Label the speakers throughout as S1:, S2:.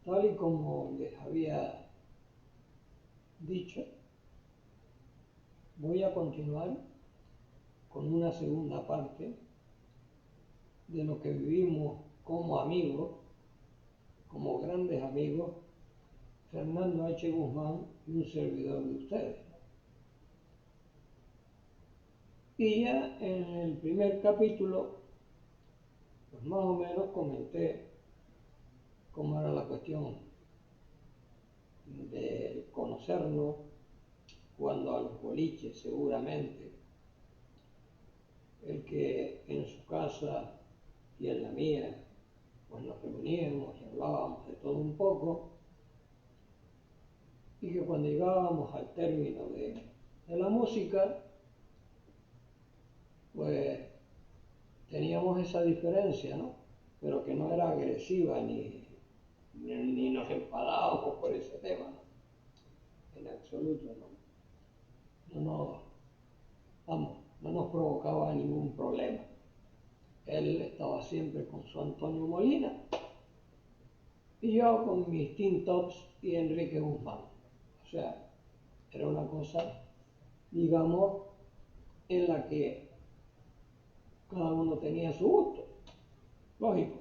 S1: Tal y como les había dicho, voy a continuar con una segunda parte de lo que vivimos como amigos, como grandes amigos, Fernando H. Guzmán y un servidor de ustedes. Y ya en el primer capítulo, pues más o menos comenté cómo era la cuestión de conocernos, jugando a los boliches seguramente, el que en su casa y en la mía, pues nos reuníamos y hablábamos de todo un poco, y que cuando llegábamos al término de la música, pues teníamos esa diferencia, ¿no? Pero que no era agresiva ni nos enfadábamos por ese tema, ¿no? En absoluto, ¿no? No nos provocaba ningún problema. Él estaba siempre con su Antonio Molina y yo con mis Tin Tops y Enrique Guzmán. O sea, era una cosa, digamos, en la que cada uno tenía su gusto, lógico.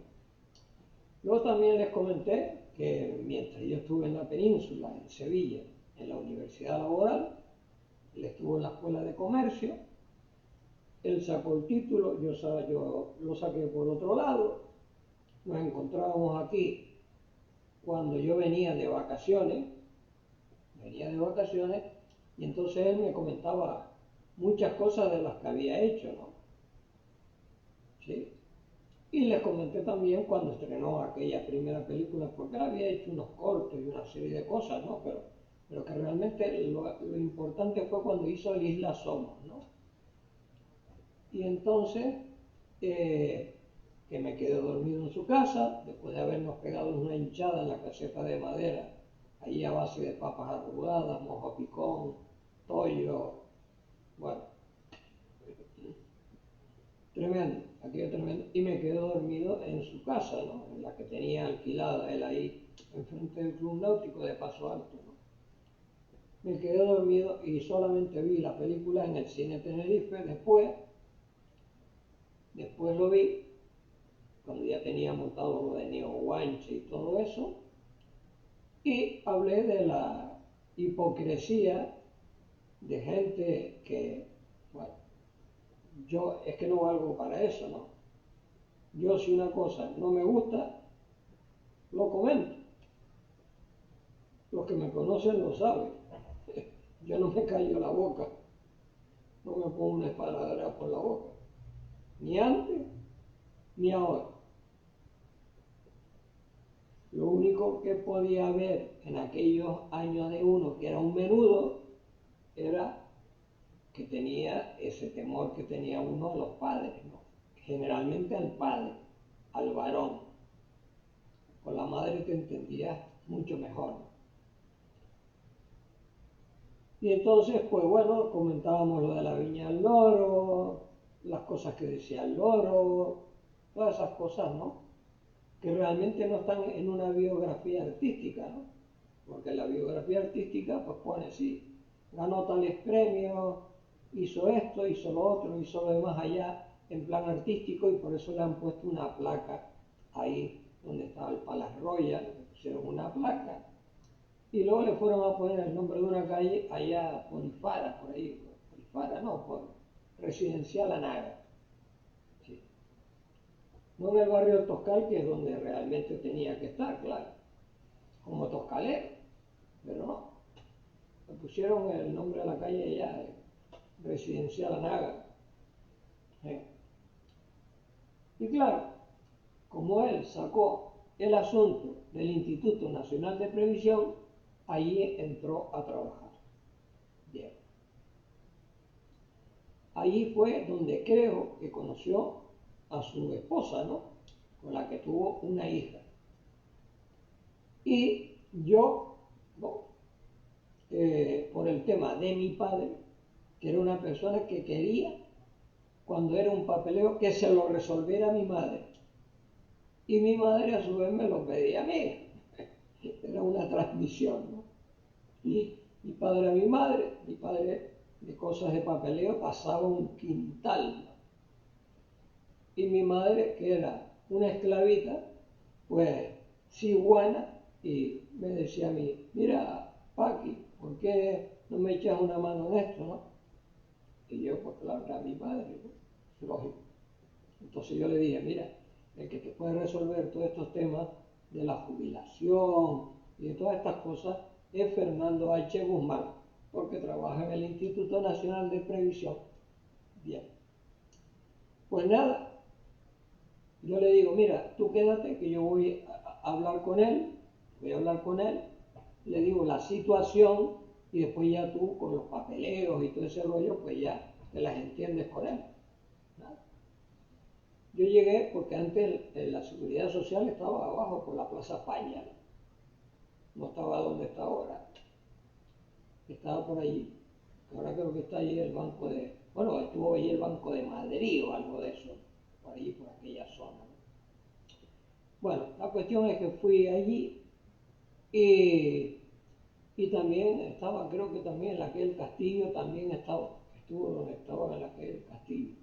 S1: Luego también les comenté que mientras yo estuve en la península, en Sevilla, en la Universidad Laboral, él estuvo en la Escuela de Comercio, él sacó el título, yo lo saqué por otro lado, nos encontrábamos aquí cuando yo venía de vacaciones, y entonces él me comentaba muchas cosas de las que había hecho, ¿no? ¿Sí? Y les comenté también cuando estrenó aquella primera película, porque él había hecho unos cortos y una serie de cosas, ¿no? Pero que realmente lo importante fue cuando hizo El Isla Somos, ¿no? Y entonces, que me quedé dormido en su casa, después de habernos pegado una hinchada en la caseta de madera, ahí a base de papas arrugadas, mojo picón, tollo, bueno, tremendo, aquello tremendo. Y me quedé dormido en su casa, ¿no? En la que tenía alquilada él ahí, enfrente del Club Náutico de Paso Alto, ¿no? Me quedé dormido y solamente vi la película en el cine Tenerife. Después lo vi cuando ya tenía montado lo de Neo Guanche y todo eso, y hablé de la hipocresía de gente que, bueno, yo es que no valgo para eso, ¿no? Yo si una cosa no me gusta, lo comento. Los que me conocen lo saben. Yo no me callo la boca, no me pongo una espadadrada por la boca, ni antes ni ahora. Lo único que podía haber en aquellos años de uno que era un menudo era que tenía ese temor que tenía uno a los padres, ¿no? Generalmente al padre, al varón. Con la madre te entendías mucho mejor, ¿no? Y entonces, pues bueno, comentábamos lo de la Viña del Loro, las cosas que decía el loro, todas esas cosas, ¿no? Que realmente no están en una biografía artística, ¿no? Porque en la biografía artística pues pone, sí, ganó tales premios, hizo esto, hizo lo otro, hizo lo demás allá en plan artístico, y por eso le han puesto una placa ahí donde estaba el Palace Royal, le pusieron una placa, y luego le fueron a poner el nombre de una calle allá por Ifara, por ahí, por Ifara no, por Residencial Anaga. Sí. No en el barrio del Toscal, que es donde realmente tenía que estar, claro, como toscalero, pero no. Le pusieron el nombre de la calle allá, Residencial Anaga. Y claro, como él sacó el asunto del Instituto Nacional de Previsión, allí entró a trabajar. Bien. Allí fue donde creo que conoció a su esposa, ¿no? Con la que tuvo una hija. Y yo, ¿no? Por el tema de mi padre, que era una persona que quería, cuando era un papeleo, que se lo resolviera a mi madre. Y mi madre a su vez me lo pedía a mí. era una transmisión, ¿no? Y mi padre a mi madre, mi padre de cosas de papeleo pasaba un quintal, ¿no? Y mi madre, que era una esclavita, pues ciguana, y me decía a mí, mira, Paqui, ¿por qué no me echas una mano en esto, no? Y yo, pues claro, era mi madre, ¿no? Lógico. Entonces yo le dije, mira, el que te puede resolver todos estos temas de la jubilación y de todas estas cosas es Fernando H. Guzmán, porque trabaja en el Instituto Nacional de Previsión. Bien. Pues nada, yo le digo, mira, tú quédate que yo voy a hablar con él, le digo la situación y después ya tú con los papeleos y todo ese rollo, pues ya te las entiendes con él. ¿Nada? Yo llegué porque antes la seguridad social estaba abajo por la Plaza España, no estaba donde está ahora, estaba por allí. Ahora creo que está allí el banco de, bueno, estuvo allí el Banco de Madrid o algo de eso, por allí, por aquella zona, ¿no? Bueno, la cuestión es que fui allí y, y también estaba, creo que también en aquel castillo, también estuvo donde estaba en aquel castillo.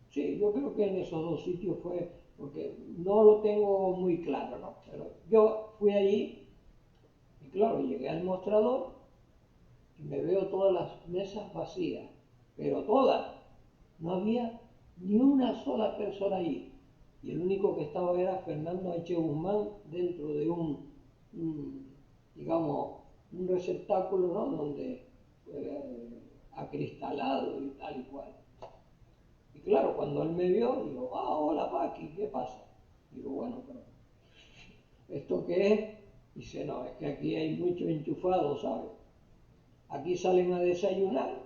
S1: Sí, yo creo que en esos dos sitios fue, porque no lo tengo muy claro, ¿no? Pero yo fui allí y claro, llegué al mostrador y me veo todas las mesas vacías, pero todas. No había ni una sola persona allí. Y el único que estaba era Fernando H. Guzmán dentro de digamos, un receptáculo, ¿no? Donde acristalado y tal y cual. Y claro, cuando él me vio, digo, hola Paqui, ¿qué pasa? Digo, bueno, pero ¿esto qué es? Dice, no, es que aquí hay mucho enchufado, ¿sabes? Aquí salen a desayunar,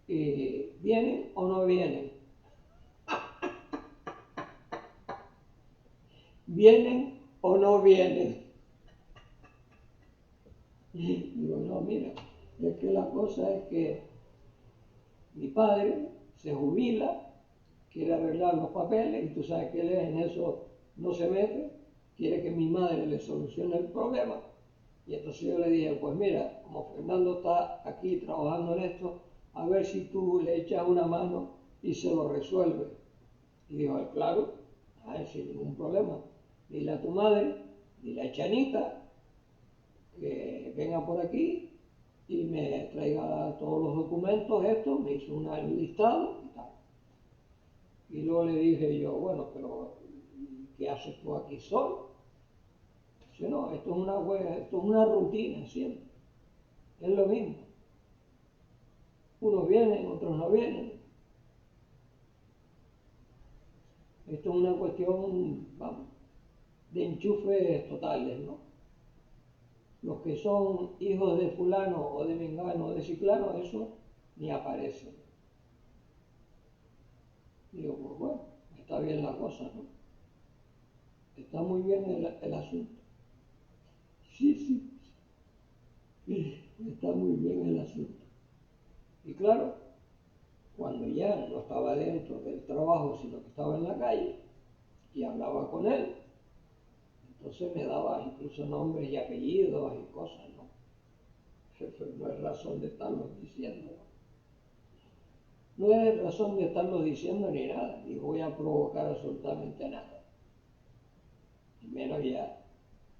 S1: ¿vienen o no vienen? ¿Vienen o no vienen? Digo, no, mira, es que la cosa es que mi padre se jubila, quiere arreglar los papeles, y tú sabes que él en eso no se mete, quiere que mi madre le solucione el problema. Y entonces yo le dije, pues mira, como Fernando está aquí trabajando en esto, a ver si tú le echas una mano y se lo resuelve. Y dijo, claro, sin ningún problema. Dile a tu madre, dile a Chanita, que venga por aquí y me traiga todos los documentos, esto, me hizo un listado y tal. Y luego le dije yo, bueno, pero ¿qué haces tú aquí solo? Dice, no, esto es una rutina siempre, es lo mismo. Unos vienen, otros no vienen. Esto es una cuestión, vamos, de enchufes totales, ¿no? Los que son hijos de fulano o de mengano o de ciclano, eso ni aparecen. Digo, pues bueno, está bien la cosa, ¿no? Está muy bien el asunto. Sí, sí, está muy bien el asunto. Y claro, cuando ya no estaba dentro del trabajo, sino que estaba en la calle y hablaba con él, entonces me daba incluso nombres y apellidos y cosas, ¿no? Eso no es razón de estarlos diciendo, ¿no? No es razón de estarlos diciendo ni nada, ni voy a provocar absolutamente nada. Y menos ya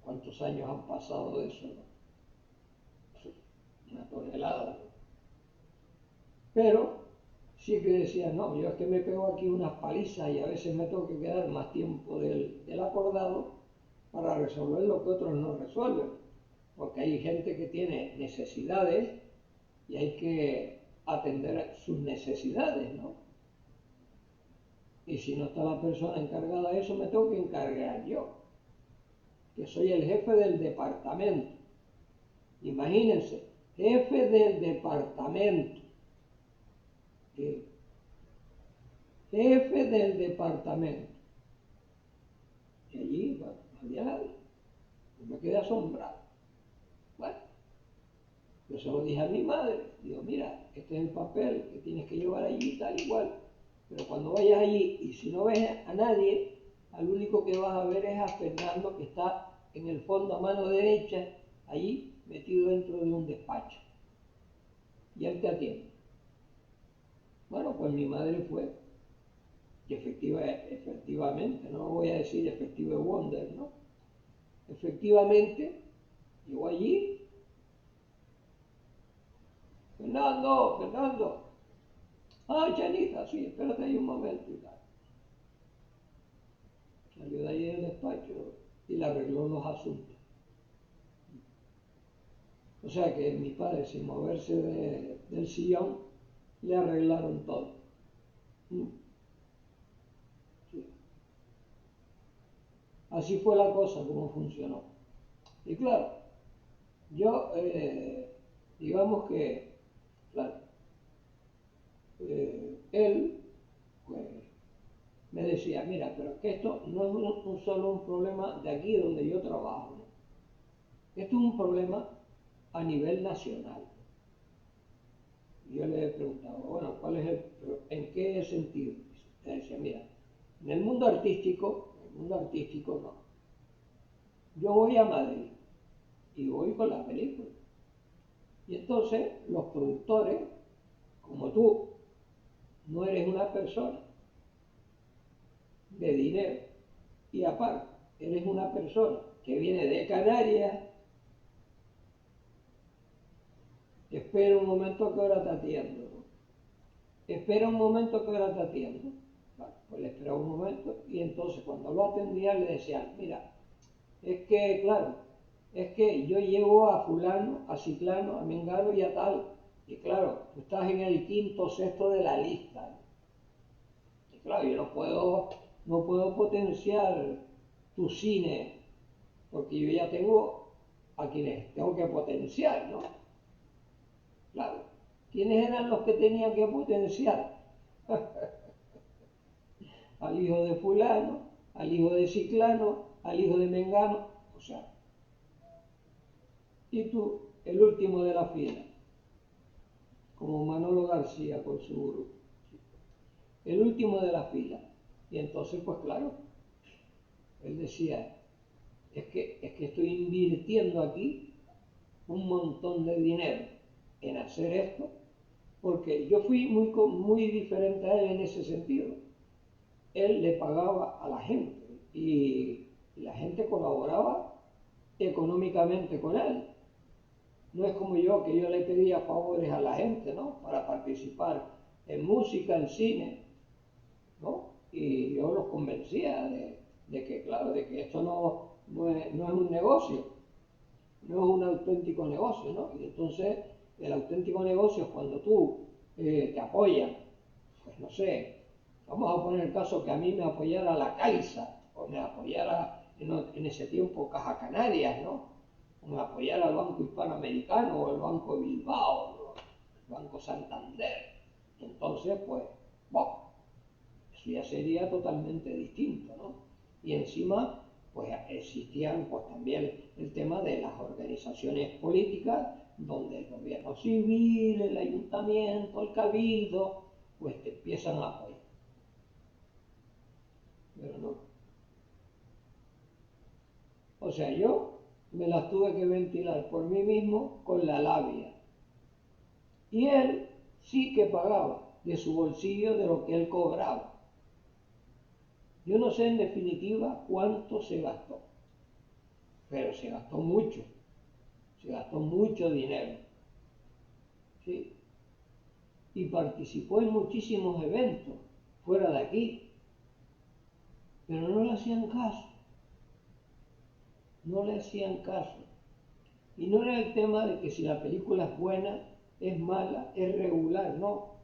S1: cuántos años han pasado de eso, ¿no? Una tonelada, ¿no? Pero sí que decía, no, yo es que me pego aquí unas palizas y a veces me tengo que quedar más tiempo del acordado para resolver lo que otros no resuelven. Porque hay gente que tiene necesidades y hay que atender sus necesidades, ¿no? Y si no está la persona encargada de eso, me tengo que encargar yo, que soy el jefe del departamento. Imagínense, jefe del departamento. Jefe del departamento. Y allí, bueno, no había nadie. Yo me quedé asombrado. Bueno, yo se lo dije a mi madre. Digo, mira, este es el papel que tienes que llevar allí, tal igual. Pero cuando vayas allí y si no ves a nadie, al único que vas a ver es a Fernando que está en el fondo a mano derecha, allí metido dentro de un despacho. Y él te atiende. Bueno, pues mi madre fue, y efectivamente, no voy a decir efective wonder, ¿no? Efectivamente, llegó allí, Fernando, Chanita, sí, espérate ahí un momento y tal. Salió de ahí del despacho y le arregló los asuntos. O sea que mi padre, sin moverse del sillón, le arreglaron todo. Sí. Así fue la cosa como funcionó. Y claro, yo, digamos que, claro, él, pues, me decía, mira, pero que esto no es solo un problema de aquí donde yo trabajo, ¿no? Esto es un problema a nivel nacional. Y yo le preguntaba, bueno, ¿en qué sentido? Me decía, mira, en el mundo artístico no. Yo voy a Madrid y voy con la película. Y entonces los productores, como tú, no eres una persona de dinero y aparte eres una persona que viene de Canarias, espera un momento que ahora te atiendo, ¿no? Espera un momento que ahora te atiendo. Vale, pues le esperaba un momento y entonces cuando lo atendía le decían, mira, es que, claro, es que yo llevo a fulano, a ciclano, a mengano y a tal. Y claro, tú estás en el quinto, sexto de la lista, ¿no? Y claro, yo no puedo potenciar tu cine, porque yo ya tengo a quienes tengo que potenciar, ¿no? Claro. ¿Quiénes eran los que tenían que potenciar? Al hijo de fulano, al hijo de ciclano, al hijo de mengano, o sea, y tú, el último de la fila, como Manolo García con su grupo, el último de la fila. Y entonces, pues claro, él decía, es que estoy invirtiendo aquí un montón de dinero en hacer esto, porque yo fui muy diferente a él en ese sentido. Él le pagaba a la gente y la gente colaboraba económicamente con él. No es como yo, que yo le pedía favores a la gente, ¿no? Para participar en música, en cine, ¿no? Y yo los convencía de que, claro, de que esto no es un negocio, no es un auténtico negocio, ¿no? Y entonces el auténtico negocio es cuando tú te apoyan, pues no sé, vamos a poner el caso que a mí me apoyara la Caixa, o me apoyara en ese tiempo Caja Canarias, ¿no? O me apoyara el Banco Hispanoamericano o el Banco Bilbao, ¿no? El Banco Santander. Entonces, pues, bueno, eso ya sería totalmente distinto, ¿no? Y encima, pues existían pues también el tema de las organizaciones políticas, donde el gobierno civil, el ayuntamiento, el cabildo, pues te empiezan a apoyar. Pero no. O sea, yo me las tuve que ventilar por mí mismo con la labia. Y él sí que pagaba de su bolsillo de lo que él cobraba. Yo no sé en definitiva cuánto se gastó, pero se gastó mucho dinero, ¿sí? Y participó en muchísimos eventos fuera de aquí, pero no le hacían caso, no le hacían caso. Y no era el tema de que si la película es buena, es mala, es regular, no.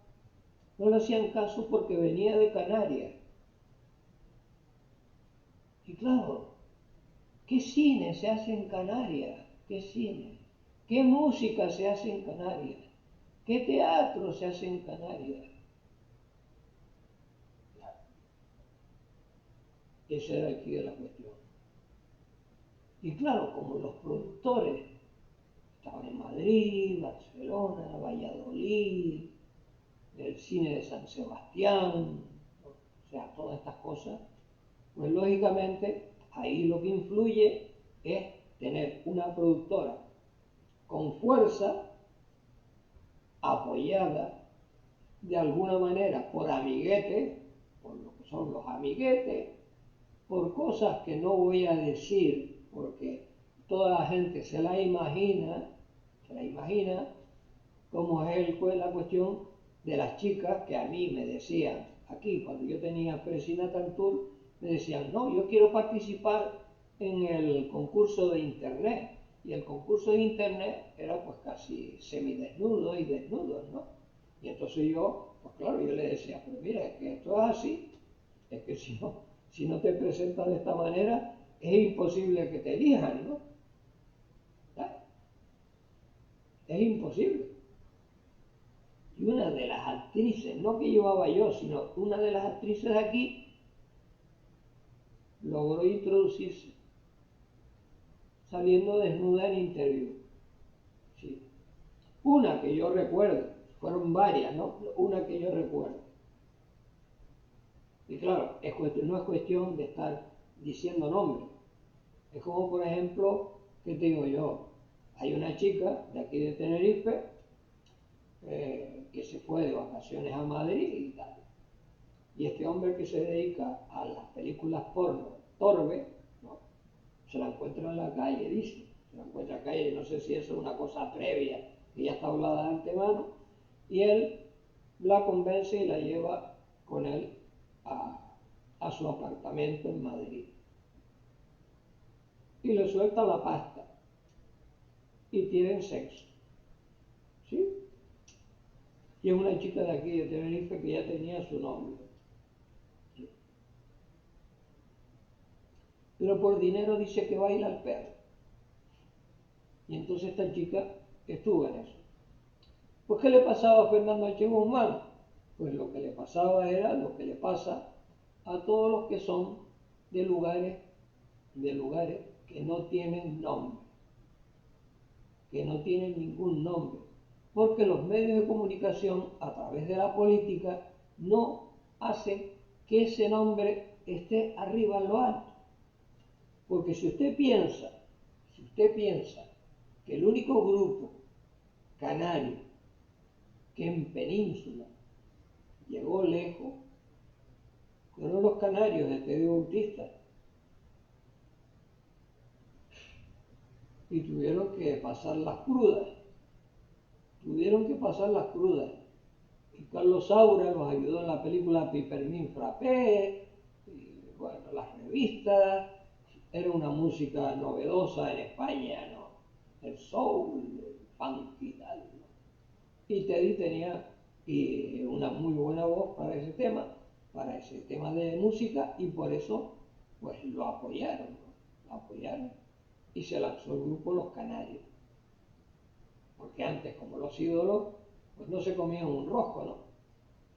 S1: No le hacían caso porque venía de Canarias. Y claro, ¿qué cine se hace en Canarias? ¿Qué cine? ¿Qué música se hace en Canarias? ¿Qué teatro se hace en Canarias? Ese era el quid de la cuestión. Y claro, como los productores estaban en Madrid, Barcelona, Valladolid, el cine de San Sebastián, o sea, todas estas cosas, pues lógicamente ahí lo que influye es tener una productora con fuerza, apoyada de alguna manera por amiguetes, por lo que son los amiguetes, por cosas que no voy a decir porque toda la gente se la imagina cómo es la cuestión de las chicas que a mí me decían, aquí cuando yo tenía Presinatan Tour, me decían, no, yo quiero participar en el concurso de internet. Y el concurso de internet era pues casi semidesnudo y desnudo, ¿no? Y entonces yo, pues claro, yo le decía, pues mira, es que esto es así, es que si no te presentas de esta manera, es imposible que te elijan, ¿no? ¿Claro? Es imposible. Y una de las actrices, no que llevaba yo, sino una de las actrices de aquí, logró introducirse saliendo desnuda en interview. Sí. Una que yo recuerdo, fueron varias, ¿no? Una que yo recuerdo. Y claro, no es cuestión de estar diciendo nombres. Es como, por ejemplo, ¿qué te digo yo? Hay una chica de aquí de Tenerife que se fue de vacaciones a Madrid y tal. Y este hombre que se dedica a las películas porno, Torbe, ¿no? Se la encuentra en la calle, dice. Se la encuentra en la calle, no sé si eso es una cosa previa, que ya está hablada de antemano. Y él la convence y la lleva con él a su apartamento en Madrid. Y le suelta la pasta. Y tienen sexo. ¿Sí? Y es una chica de aquí, de Tenerife, que ya tenía su novio. ¿Sí? Pero por dinero dice que baila el perro. Y entonces esta chica estuvo en eso. Pues ¿qué le pasaba a Fernando H. Guzmán? Pues lo que le pasaba era lo que le pasa a todos los que son de lugares que no tienen nombre, que no tienen ningún nombre, porque los medios de comunicación a través de la política no hacen que ese nombre esté arriba en lo alto. Porque si usted piensa que el único grupo canario que en Península llegó lejos fueron los canarios de Teddy Bautista, y tuvieron que pasar las crudas, y Carlos Saura los ayudó en la película Pipermin Frappé, y bueno, las revistas, era una música novedosa en España, ¿no? El soul, el funk y tal, ¿no? Y Teddy tenía una muy buena voz para ese tema de música, y por eso pues lo apoyaron, ¿no? Lo apoyaron y se lanzó el grupo Los Canarios. Porque antes, como los ídolos, pues no se comían un rosco, ¿no?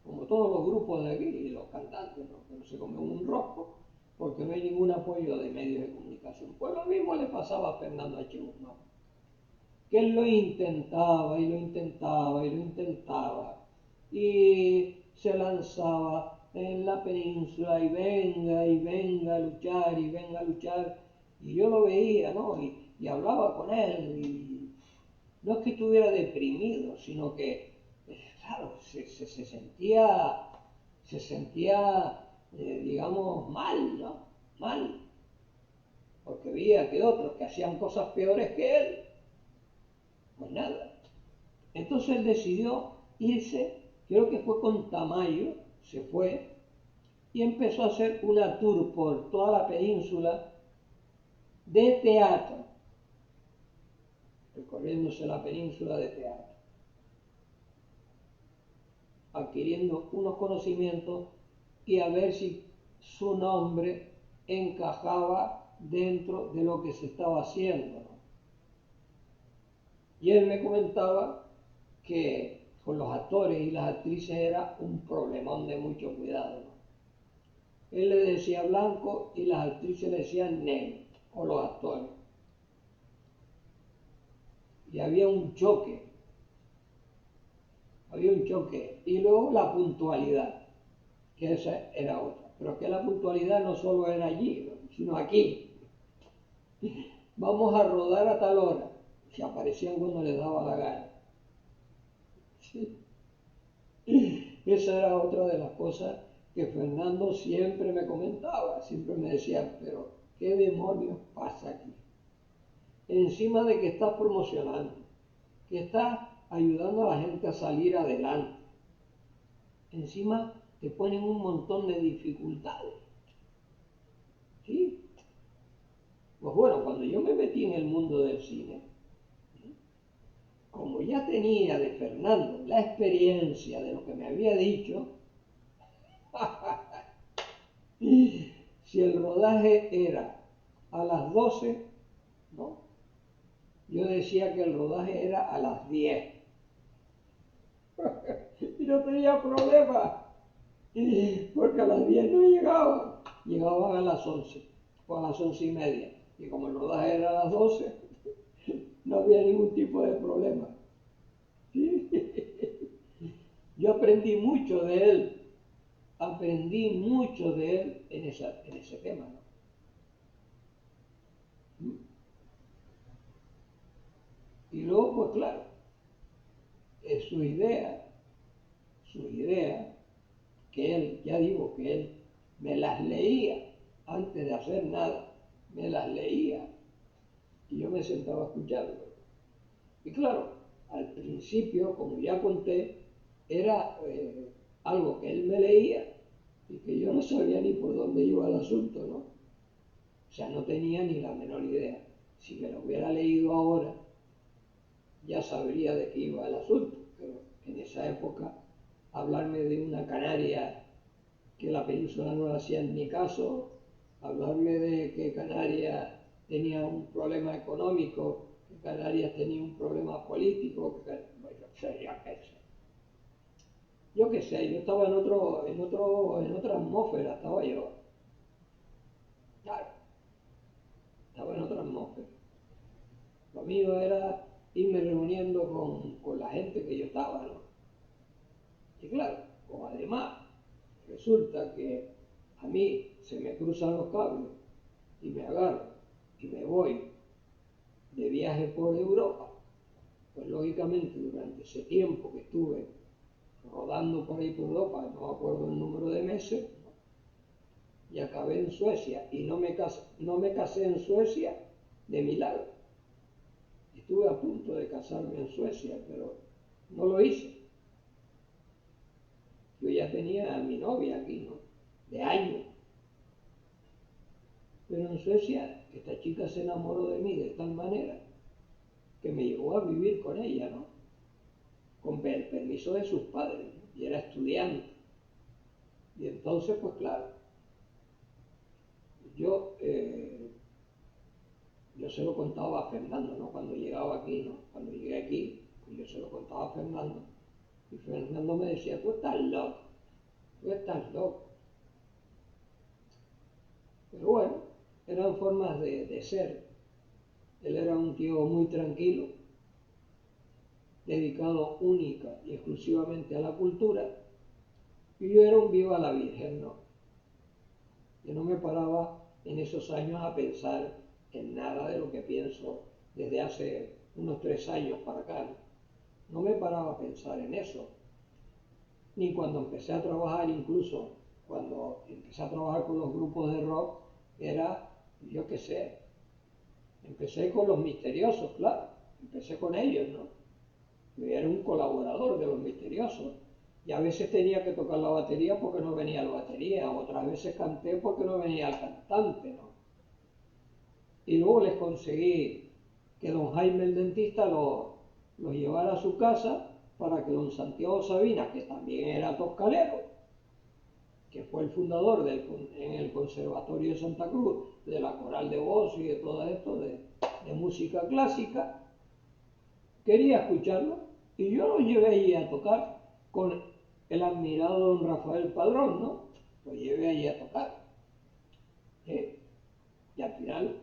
S1: Como todos los grupos de aquí y los cantantes, ¿no? Que no se comían un rosco porque no hay ningún apoyo de medios de comunicación. Pues lo mismo le pasaba a Fernando H. Guzmán, que él lo intentaba y lo intentaba y lo intentaba y se lanzaba en la península y venga a luchar y venga a luchar, y yo lo veía, ¿no? Y hablaba con él, y no es que estuviera deprimido, sino que, claro, se sentía digamos, mal, ¿no? Mal, porque veía que otros que hacían cosas peores que él, pues nada. Entonces él decidió irse, creo que fue con Tamayo, se fue, y empezó a hacer una tour por toda la península de teatro, recorriéndose la península de teatro, adquiriendo unos conocimientos y a ver si su nombre encajaba dentro de lo que se estaba haciendo, ¿no? Y él me comentaba que con los actores y las actrices era un problemón de mucho cuidado, ¿no? Él le decía blanco y las actrices le decían negro, o los actores. Y había un choque. Y luego la puntualidad, que esa era otra. Pero que la puntualidad no solo era allí, ¿no? Sino aquí. vamos a rodar a tal hora. Se aparecían cuando les daba la gana. Sí. Esa era otra de las cosas que Fernando siempre me comentaba, siempre me decía, pero ¿qué demonios pasa aquí? Encima de que estás promocionando, que estás ayudando a la gente a salir adelante, encima te ponen un montón de dificultades. ¿Sí? Pues bueno, cuando yo me metí en el mundo del cine, como ya tenía de Fernando la experiencia de lo que me había dicho, si el rodaje era a las 12, ¿no? Yo decía que el rodaje era a las 10. Y no tenía problema, porque a las 10 no llegaban, llegaban a las 11 o a las 11:30. Y como el rodaje era a las 12, no había ningún tipo de problema. ¿Sí? Yo aprendí mucho de él en ese tema, ¿no? Y luego, pues claro, es su idea, que él, ya digo, que él me las leía antes de hacer nada, me las leía y yo me sentaba a escucharlo. Y claro, al principio, como ya conté, era algo que él me leía y que yo no sabía ni por dónde iba el asunto, ¿no? O sea, no tenía ni la menor idea. Si me lo hubiera leído ahora, ya sabría de qué iba el asunto, pero en esa época hablarme de una canaria que la península no le hacía ni caso, hablarme de que Canarias tenía un problema económico, que Canarias tenía un problema político, bueno, yo qué sé, yo estaba en otra atmósfera, estaba yo, claro, estaba en otra atmósfera. Lo mío era irme reuniendo con la gente que yo estaba, ¿no? Y claro, como además resulta que a mí se me cruzan los cables y me agarro y me voy de viaje por Europa, pues lógicamente durante ese tiempo que estuve rodando por ahí por Europa, no me acuerdo el número de meses, ¿no? Y acabé en Suecia y no me casé en Suecia de milagro. Estuve a punto de casarme en Suecia, pero no lo hice. Yo ya tenía a mi novia aquí, ¿no? De años. Pero en Suecia esta chica se enamoró de mí de tal manera que me llevó a vivir con ella, ¿no? Con el permiso de sus padres, ¿no? Y era estudiante. Y entonces, pues claro, yo, eh, yo se lo contaba a Fernando, ¿no? Cuando llegaba aquí, ¿no? Cuando llegué aquí, pues yo se lo contaba a Fernando. Y Fernando me decía, tú estás loco, tú estás loco. Pero bueno, eran formas de ser. Él era un tío muy tranquilo, dedicado única y exclusivamente a la cultura, y yo era un viva la Virgen, ¿no? Yo no me paraba en esos años a pensar en nada de lo que pienso desde hace unos 3 años para acá, ¿no? No me paraba a pensar en eso, ni cuando empecé a trabajar, incluso cuando empecé a trabajar con los grupos de rock, era, yo qué sé, empecé con los Misteriosos, claro, empecé con ellos, ¿no? Yo era un colaborador de los Misteriosos. Y a veces tenía que tocar la batería porque no venía la batería, otras veces canté porque no venía el cantante, ¿no? Y luego les conseguí que don Jaime el dentista lo llevara a su casa para que don Santiago Sabina, que también era toscalero, que fue el fundador en el Conservatorio de Santa Cruz, de la Coral de Voz y de todo esto, de música clásica, quería escucharlo y yo lo llevé allí a tocar con el admirado don Rafael Padrón, ¿no? Lo llevé allí a tocar. ¿Eh? Y al final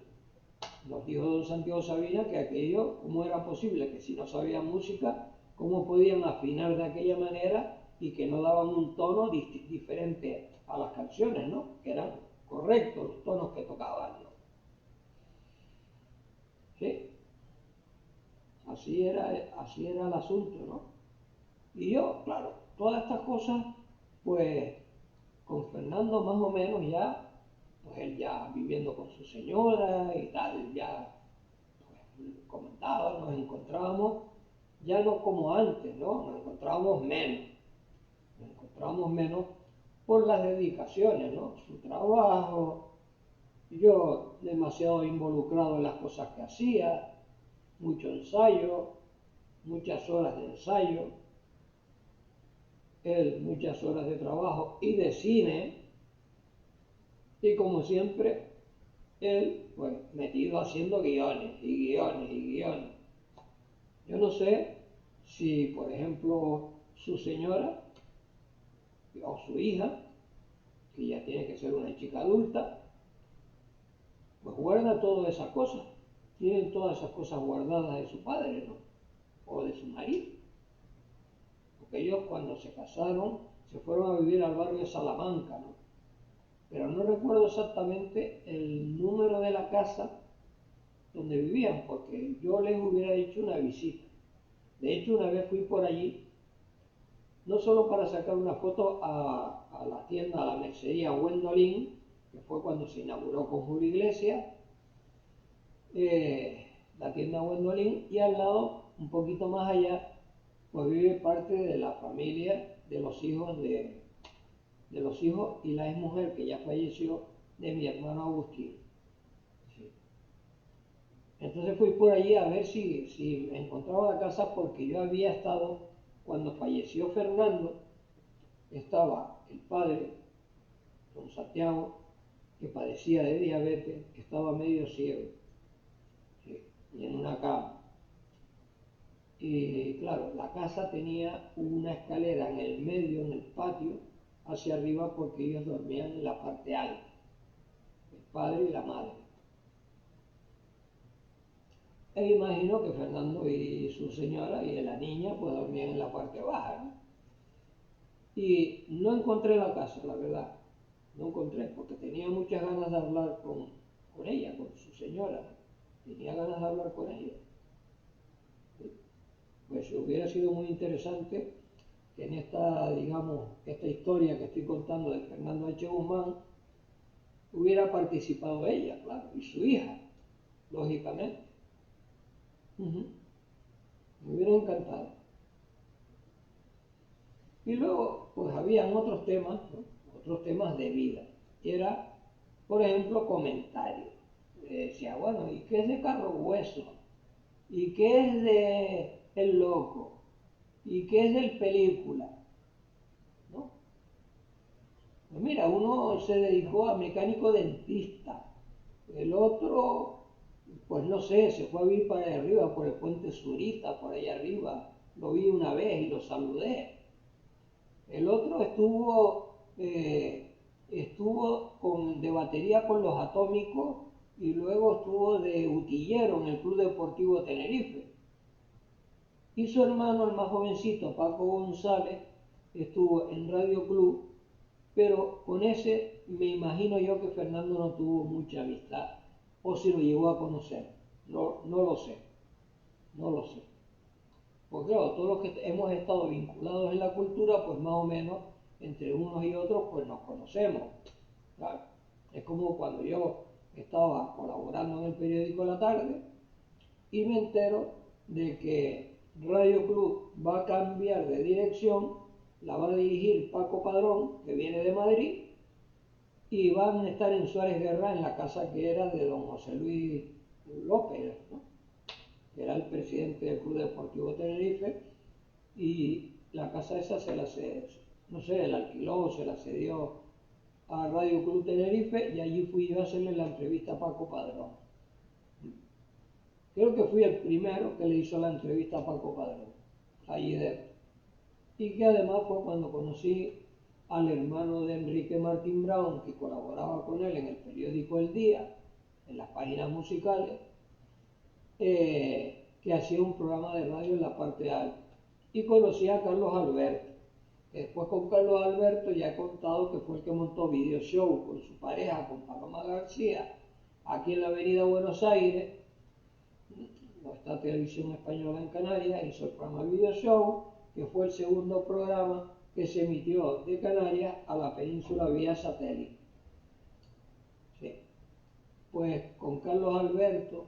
S1: nos dijo don Santiago Sabina que aquello, ¿cómo era posible que si no sabían música, cómo podían afinar de aquella manera y que no daban un tono diferente a las canciones, ¿no? Que eran correctos los tonos que tocaban, ¿no? Sí, así era el asunto, ¿no? Y yo, claro, todas estas cosas, pues con Fernando más o menos ya, pues él ya viviendo con su señora y tal, ya pues, comentaba, nos encontrábamos, ya no como antes, ¿no? Nos encontrábamos menos por las dedicaciones, ¿no? Su trabajo, yo demasiado involucrado en las cosas que hacía, mucho ensayo, muchas horas de ensayo, él muchas horas de trabajo y de cine, y como siempre, él pues metido haciendo guiones y guiones y guiones. Yo no sé si, por ejemplo, su señora o su hija, que ya tiene que ser una chica adulta, pues guarda todas esas cosas. Tienen todas esas cosas guardadas de su padre, ¿no? O de su marido. Porque ellos cuando se casaron se fueron a vivir al barrio de Salamanca, ¿no? Pero no recuerdo exactamente el número de la casa donde vivían, porque yo les hubiera hecho una visita. De hecho, una vez fui por allí, no solo para sacar una foto a la tienda, a la mercería Gwendolyn, que fue cuando se inauguró con Julio Iglesias, la tienda Gwendolyn, y al lado, un poquito más allá, pues vive parte de la familia de los hijos y la exmujer que ya falleció de mi hermano Agustín. Sí. Entonces fui por allí a ver si encontraba la casa porque yo había estado, cuando falleció Fernando, estaba el padre, don Santiago, que padecía de diabetes, que estaba medio ciego, sí, y en una cama. Y claro, la casa tenía una escalera en el medio, en el patio, hacia arriba porque ellos dormían en la parte alta, el padre y la madre. E imagino que Fernando y su señora y la niña pues dormían en la parte baja, ¿no? Y no encontré la casa, la verdad. No encontré, porque tenía muchas ganas de hablar con ella, con su señora. Tenía ganas de hablar con ella. Pues hubiera sido muy interesante que en esta, digamos, esta historia que estoy contando de Fernando H. Guzmán, hubiera participado ella, claro, y su hija, lógicamente. Uh-huh. Me hubiera encantado. Y luego, pues habían otros temas, ¿no? Otros temas de vida. Y era, por ejemplo, comentarios. Decía, bueno, ¿y qué es de Carro Hueso? ¿Y qué es de El Loco? ¿Y qué es del Película? ¿No? Pues mira, uno se dedicó a mecánico dentista, el otro, pues no sé, se fue a vivir para allá arriba, por el puente Surita, por allá arriba. Lo vi una vez y lo saludé. El otro estuvo de batería con los Atómicos y luego estuvo de utillero en el Club Deportivo Tenerife. Y su hermano, el más jovencito, Paco González, estuvo en Radio Club, pero con ese me imagino yo que Fernando no tuvo mucha amistad, o si lo llegó a conocer. No, no lo sé, no lo sé. Porque claro, todos los que hemos estado vinculados en la cultura, pues más o menos entre unos y otros, pues nos conocemos. Claro. Es como cuando yo estaba colaborando en el periódico La Tarde y me entero de que Radio Club va a cambiar de dirección, la va a dirigir Paco Padrón, que viene de Madrid, y van a estar en Suárez Guerra, en la casa que era de don José Luis López, ¿no? Que era el presidente del Club Deportivo Tenerife, y la casa esa no sé, la alquiló, se la cedió a Radio Club Tenerife, y allí fui yo a hacerle la entrevista a Paco Padrón. Creo que fui el primero que le hizo la entrevista a Paco Padrón, allí dentro. Y que además fue cuando conocí al hermano de Enrique Martín Brown, que colaboraba con él en el periódico El Día, en las páginas musicales, que hacía un programa de radio en la parte alta. Y conocí a Carlos Alberto. Después con Carlos Alberto ya he contado que fue el que montó Video Show con su pareja, con Paloma García, aquí en la avenida Buenos Aires, no está Televisión Española en Canarias, hizo el programa Video Show, que fue el segundo programa que se emitió de Canarias a la península vía satélite. Sí. Pues con Carlos Alberto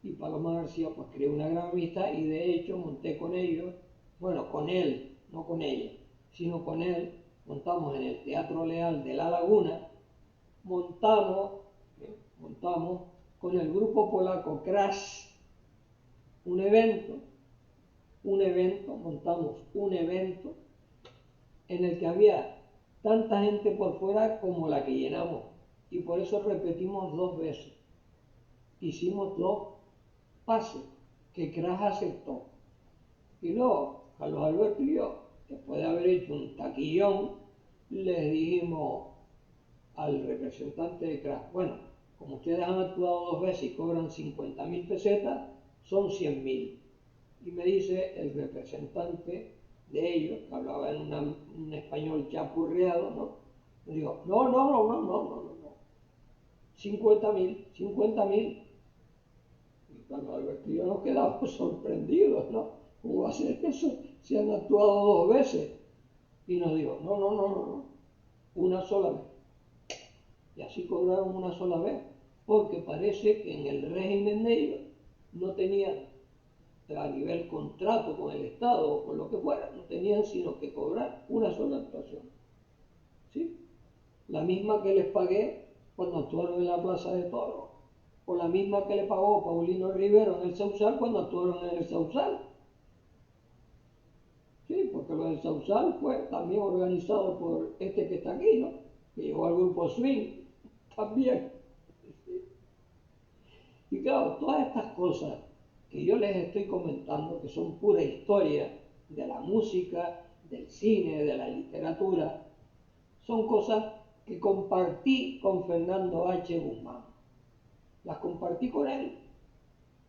S1: y Paloma García pues creé una gran amistad y de hecho monté con ellos, bueno, con él, no con ella, sino con él, montamos en el Teatro Leal de La Laguna, montamos con el grupo polaco Crash montamos un evento en el que había tanta gente por fuera como la que llenamos y por eso repetimos 2 veces. Hicimos 2 pases que Crash aceptó y luego Carlos Alberto y yo, después de haber hecho un taquillón, les dijimos al representante de Crash, bueno, como ustedes han actuado 2 veces y cobran 50.000 pesetas, son 100.000. Y me dice el representante de ellos, que hablaba en un español chapurreado, ¿no? Me dijo, no, 50.000. Y cuando Alberto y yo nos quedamos sorprendidos, ¿no? ¿Cómo va a ser eso? Se han actuado 2 veces. Y nos dijo, no, una sola vez. Y así cobraron una sola vez, porque parece que en el régimen de ellos no tenían, a nivel contrato con el Estado o con lo que fuera, no tenían sino que cobrar una sola actuación. ¿Sí? La misma que les pagué cuando actuaron en la Plaza de Toros, o la misma que le pagó Paulino Rivero en el Sausal cuando actuaron en el Sausal. Sí, porque lo del Sausal fue también organizado por este que está aquí, ¿no? Que llegó al grupo Swing también. Y claro, todas estas cosas que yo les estoy comentando, que son pura historia de la música, del cine, de la literatura, son cosas que compartí con Fernando H. Guzmán. Las compartí con él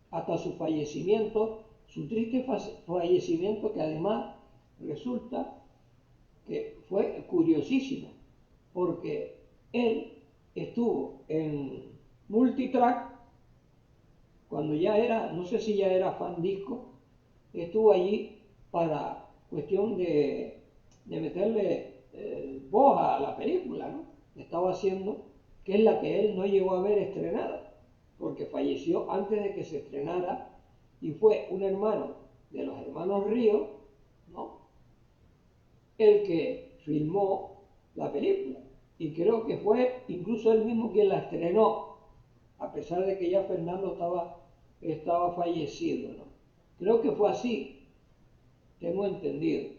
S1: hasta su fallecimiento, su triste fallecimiento, que además resulta que fue curiosísimo, porque él estuvo en Multitrack cuando ya era, no sé si ya era fan disco, estuvo allí para cuestión de meterle voz a la película, ¿no? Estaba haciendo, que es la que él no llegó a ver estrenada, porque falleció antes de que se estrenara y fue un hermano de los hermanos Ríos, ¿no? El que filmó la película. Y creo que fue incluso él mismo quien la estrenó, a pesar de que ya Fernando estaba fallecido, ¿no? Creo que fue así, tengo entendido.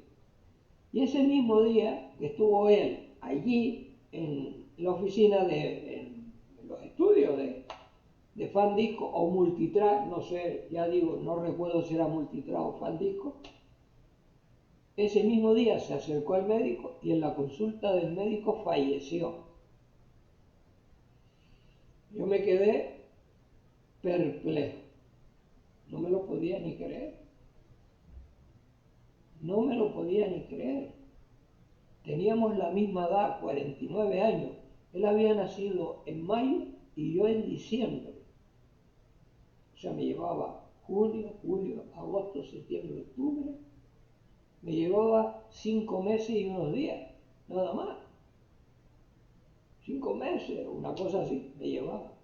S1: Y ese mismo día que estuvo él allí en la oficina en los estudios de Fan Disco o Multitrack, no sé, ya digo, no recuerdo si era Multitrack o Fan Disco, ese mismo día se acercó al médico y en la consulta del médico falleció. Yo me quedé perplejo, no me lo podía ni creer. No me lo podía ni creer. Teníamos la misma edad, 49 años. Él había nacido en mayo y yo en diciembre. O sea, me llevaba junio, julio, agosto, septiembre, octubre. Me llevaba 5 meses y unos días, nada más. 5 meses, una cosa así, me llevaba.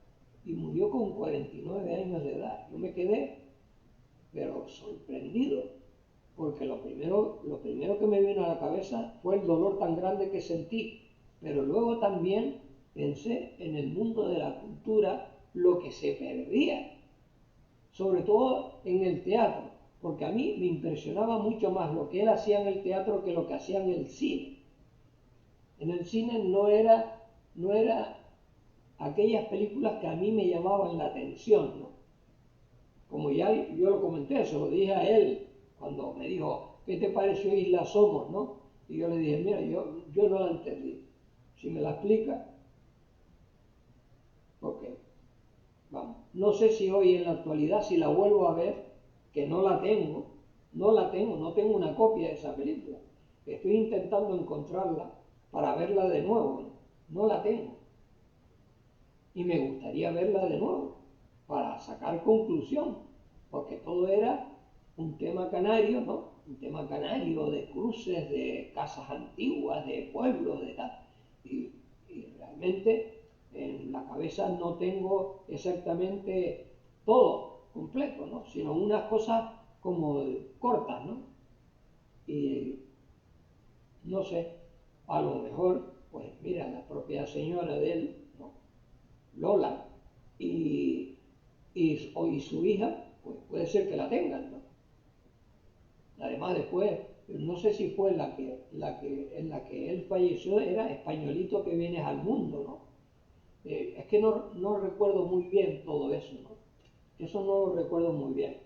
S1: Y murió con 49 años de edad. Yo me quedé, pero sorprendido, porque lo primero que me vino a la cabeza fue el dolor tan grande que sentí, pero luego también pensé en el mundo de la cultura, lo que se perdía, sobre todo en el teatro, porque a mí me impresionaba mucho más lo que él hacía en el teatro que lo que hacía en el cine. En el cine no era aquellas películas que a mí me llamaban la atención, ¿no? Como ya yo lo comenté, se lo dije a él cuando me dijo, ¿qué te pareció Isla Somos, no? Y yo le dije, mira, yo no la entendí. Si me la explica, ok, vamos. No sé si hoy en la actualidad, si la vuelvo a ver, que no tengo una copia de esa película. Estoy intentando encontrarla para verla de nuevo, no la tengo. Y me gustaría verla de nuevo, para sacar conclusión. porque todo era un tema canario, ¿no? Un tema canario de cruces, de casas antiguas, de pueblos, de tal. Y realmente en la cabeza no tengo exactamente todo completo, ¿no? Sino unas cosas como cortas, ¿no? Y no sé, a lo mejor, pues mira, la propia señora de él, ¿no? Lola, y, y su hija, pues puede ser que la tengan, ¿no? Además después, no sé si fue en la que él falleció, era Españolito que vienes al mundo, ¿no? Es que no recuerdo muy bien todo eso, ¿no? Eso no lo recuerdo muy bien.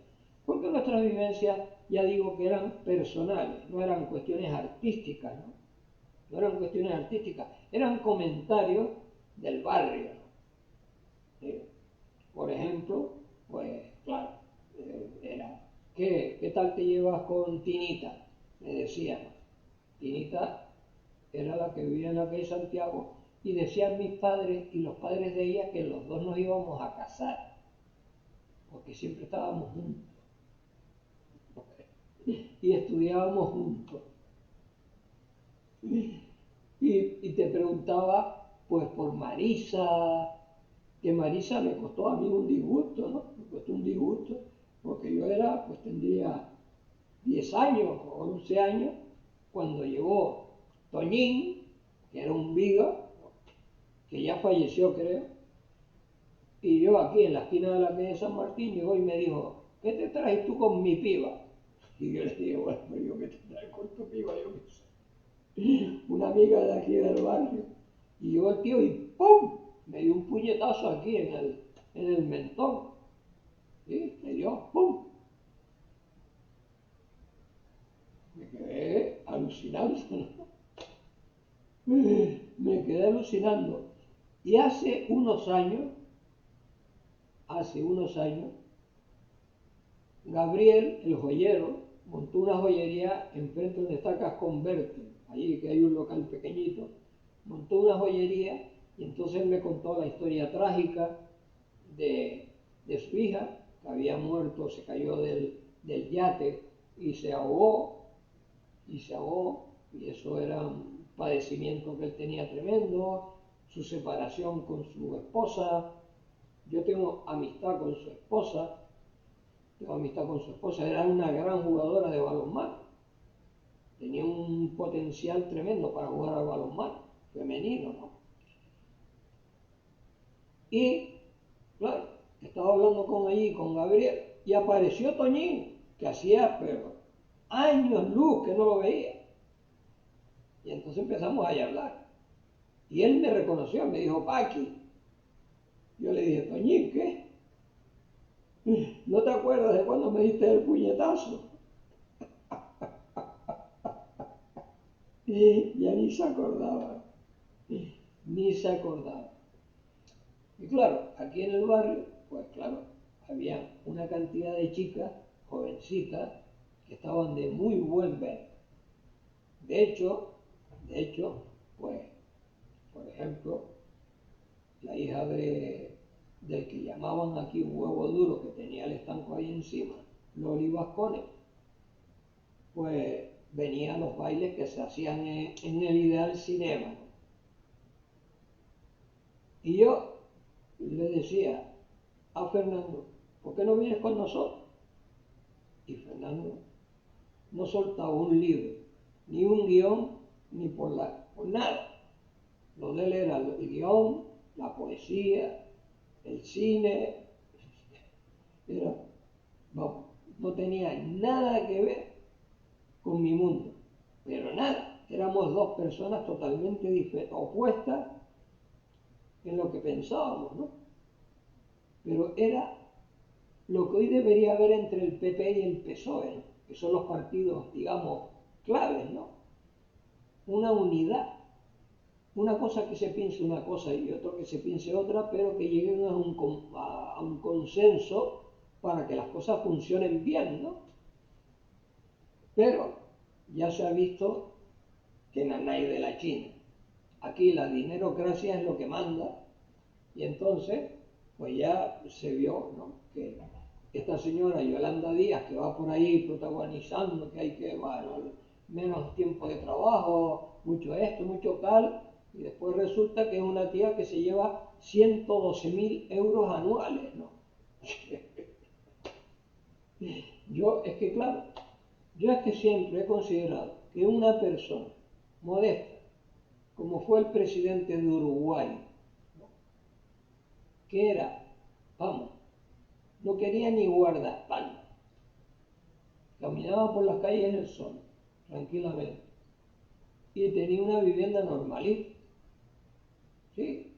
S1: Porque nuestras vivencias, ya digo que eran personales, no eran cuestiones artísticas, ¿no? No eran cuestiones artísticas, eran comentarios del barrio, ¿no? Por ejemplo, pues claro, era, ¿qué tal te llevas con Tinita? Me decían. Tinita era la que vivía en la calle Santiago y decían mis padres y los padres de ella que los dos nos íbamos a casar, porque siempre estábamos juntos y estudiábamos juntos. Y te preguntaba, pues por Marisa, que Marisa me costó a mí un disgusto, ¿no? Me costó un disgusto, porque yo era, pues tendría 10 años o 11 años, cuando llegó Toñín, que era un viga, que ya falleció creo, y yo aquí en la esquina de la calle de San Martín llegó y me dijo, ¿qué te traes tú con mi piba? Y yo le dije, bueno, pero yo qué te traigo con tu piba, yo qué sé. Una amiga de aquí del barrio. Y llegó el tío y ¡pum! Me dio un puñetazo aquí en el mentón. ¿Sí? Me dio ¡pum! Me quedé alucinando, ¿no? Me quedé alucinando. Y hace unos años, Gabriel, el joyero, montó una joyería enfrente donde está Casconverte, allí que hay un local pequeñito, montó una joyería y entonces me contó la historia trágica de, de su hija, que había muerto, se cayó del yate y se ahogó, y eso era un padecimiento que él tenía tremendo, su separación con su esposa. Yo tengo amistad con su esposa, era una gran jugadora de balonmano, tenía un potencial tremendo para jugar al balonmano, femenino, ¿no? Y, claro, estaba hablando con Gabriel, y apareció Toñín, que hacía, pero años luz que no lo veía. Y entonces empezamos a hablar. Y él me reconoció, me dijo, Paqui. Yo le dije, Toñín, ¿qué? ¿No te acuerdas de cuando me diste el puñetazo? Y ya ni se acordaba, ni se acordaba. Y claro, aquí en el barrio, pues claro, había una cantidad de chicas, jovencitas, que estaban de muy buen ver. De hecho, pues, por ejemplo, la hija del que llamaban aquí un huevo duro que tenía el estanco ahí encima, Loli Vascones, pues venía a los bailes que se hacían en el Ideal Cinema, ¿no? Y yo le decía a Fernando, ¿por qué no vienes con nosotros? Y Fernando no soltaba un libro, ni un guión, ni por nada. Lo de él era el guión, la poesía, el cine, era, vamos, no tenía nada que ver con mi mundo, pero nada. Éramos dos personas totalmente opuestas en lo que pensábamos, ¿no? Pero era lo que hoy debería haber entre el PP y el PSOE, ¿no? Que son los partidos, digamos, claves, ¿no? Una unidad, una cosa que se piense una cosa y otro que se piense otra, pero que lleguen a un consenso para que las cosas funcionen bien, ¿no? Pero ya se ha visto que nanay de la China. Aquí la dinerocracia es lo que manda y entonces pues ya se vio, ¿no? Que esta señora Yolanda Díaz, que va por ahí protagonizando que hay que, bueno, menos tiempo de trabajo, mucho esto, mucho tal, y después resulta que es una tía que se lleva 112.000 euros anuales, ¿no? Es que claro, yo es que siempre he considerado que una persona modesta, como fue el presidente de Uruguay, ¿no? Que era, vamos, no quería ni guardaespaldas, caminaba por las calles en el sol, tranquilamente, y tenía una vivienda normalita, ¿sí?